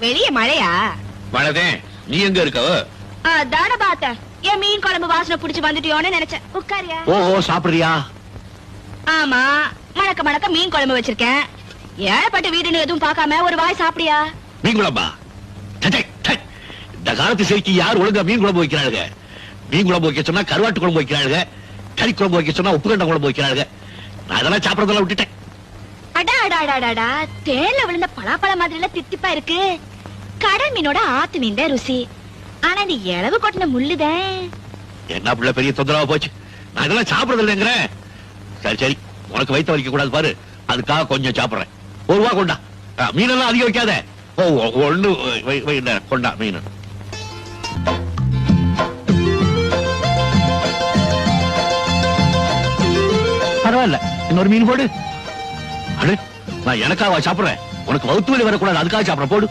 வெளிய மழையா? மழைதே. நீ எங்க இருக்க? தான பாத்த என் மீன் குழம்பு வாசனை புடிச்சு வந்துட்டியோன்னு நினைச்சேன். உட்காரியா? ஓஹோ, சாப்பிடுறியா? ஆமா, மணக்க மணக்க மீன் குழம்பு வச்சிருக்கேன். ஏழப்பட்ட வீடுன்னு எதுவும் பார்க்காம ஒரு வாய் சாப்பிடியா? மீன் குழம்பா? இந்த காலத்து செய்திக்கு யார் ஒழுங்கா மீன் குழம்பு வைக்கிறாளுங்க? மீன் குழம்பு வைக்க சொன்னா கருவாட்டு குழம்பு வைக்கிறாளுங்க, கறி குழம்பு வைக்க சொன்னா உப்பு கண்ட குழம்பு வைக்கிறாளுங்க. நான் அதெல்லாம் சாப்பிடறதெல்லாம் விட்டுட்டேன். அடாடாடாடாடா, தேன்ல விழுந்த பலாப்பழ மாதிரி எல்லாம் தித்திப்பா இருக்கு. கடல் மீனோட ஆத்து மீன் தான் ருசி. ஆனா இந்த இளவு கொட்டின முள்ளுதான். என்ன பிள்ளை பெரிய தொந்தரவா போச்சு. நான் இதெல்லாம் சாப்பிடறது இல்லைங்கிறேன். சரி சரி, உனக்கு வயிற்று வலிக்க கூடாது பாரு, அதுக்காக கொஞ்சம் சாப்பிடுறேன். ஒரு ரூபா கொண்டா. மீனெல்லாம் அதிகம் வைக்காத. ஒண்ணு கொண்டா மீன். பரவாயில்ல, இன்னொரு மீன் போடு. அடு, நான் எனக்காக சாப்பிடுறேன். உனக்கு வவுத்து வலி வரக்கூடாது, அதுக்காக சாப்பிட போடு.